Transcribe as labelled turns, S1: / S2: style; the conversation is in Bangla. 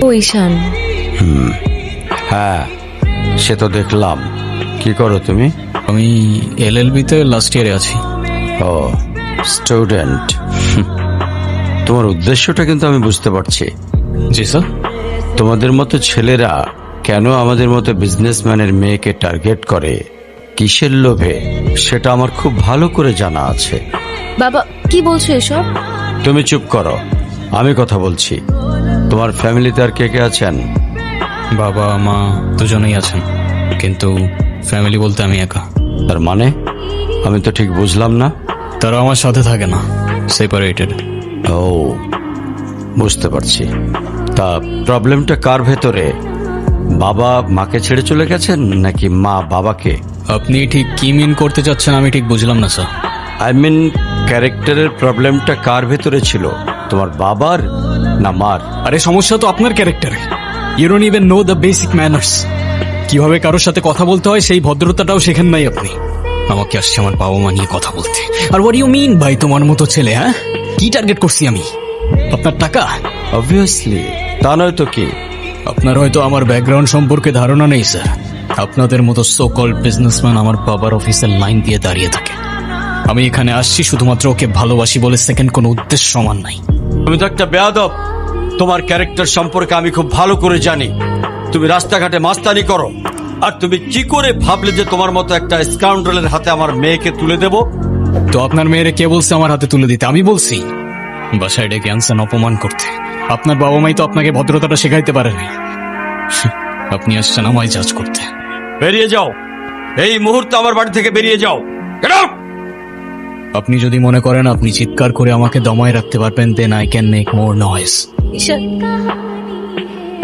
S1: ও ঈশান,
S2: হ্যাঁ সে তো দেখলাম। কি করো তুমি?
S3: আমি এলএলবি-তে লাস্ট ইয়ারে আছি।
S2: ও স্টুডেন্ট। তোমার উদ্দেশ্যটা কিন্তু আমি বুঝতে পারছি।
S3: জি স্যার।
S2: তোমাদের মতো ছেলেরা কেন আমাদের মতো বিজনেসম্যানের মেয়েকে টার্গেট করে, কিসের লোভে, সেটা আমার খুব ভালো করে জানা আছে।
S1: বাবা কি বলছো এসব?
S2: তুমি চুপ করো, আমি কথা বলছি। তোমার ফ্যামিলিতে আর কে কে আছেন?
S3: বাবা মা দুজনেই আছেন, কিন্তু ফ্যামিলি বলতে আমি একা।
S2: তার মানে আমি তো ঠিক বুঝলাম না।
S3: তারা আমার সাথে থাকে না, সেপারেটেড।
S2: ও বুঝতে পারছি। তা প্রবলেমটা কার ভেতরে? বাবা মাকে ছেড়ে চলে গেছেন নাকি মা বাবাকে?
S3: আপনি ঠিক কি মিন করতে চাচ্ছেন আমি ঠিক বুঝলাম না স্যার।
S2: আই মিন ক্যারেক্টারের প্রবলেমটা কার ভেতরে ছিল, তোমার বাবার না মার?
S3: আরে সমস্যা তো আপনার ক্যারেক্টারে। You don't even know the basic manners. কিভাবে কারোর সাথে কথা বলতে হয় সেই ভদ্রতাটাও শেখেন নাই আপনি। আমাকে আসছে আমার বাবা মা নিয়ে কথা বলতে। আর হোয়াট ইউ মিন ভাই তোমার মতো ছেলে? হ্যাঁ, কি টার্গেট করছি আমি? আপনার টাকা?
S2: অবভিয়াসলি, তা নয় তো কি।
S3: আপনার হয়তো আমার ব্যাকগ্রাউন্ড সম্পর্কে ধারণা নেই স্যার। আপনাদের মতো সো কল্ড বিজনেসম্যান আমার বাবার অফিসের লাইন দিয়ে দাঁড়িয়ে থাকে। আমি এখানে আসছি শুধুমাত্র ওকে ভালোবাসি বলে, সেকেন্ড কোনো উদ্দেশ্য সমান নাই।
S2: তুমি তো একটা বেয়াদব। তোমার ক্যারেক্টার সম্পর্কে আমি খুব ভালো করে জানি। তুমি রাস্তাঘাটে মাস্তানি করো, আর তুমি কি করে ভাবলে যে তোমার মতো একটা স্কাউন্ডারের হাতে আমার মেয়েকে তুলে দেব?
S3: তো আপনার মেয়েরে কে বলছে আমার হাতে তুলে দিতে? আমি বলছি। বাসায় ডেকে আনছেন অপমান করতে। আপনার বাবা মাই তো আপনাকে ভদ্রতাটা শেখাইতে পারে নাই। আপনি আসছেন আমায় জাজ করতে।
S2: বেরিয়ে যাও, এই মুহূর্তে আমার বাড়ি থেকে বেরিয়ে যাও। Get out!
S3: আপনি যদি মনে করেন আপনি চিৎকার করে আমাকে দমায় রাখতে পারবেন, then I can make more noise.
S1: Ishan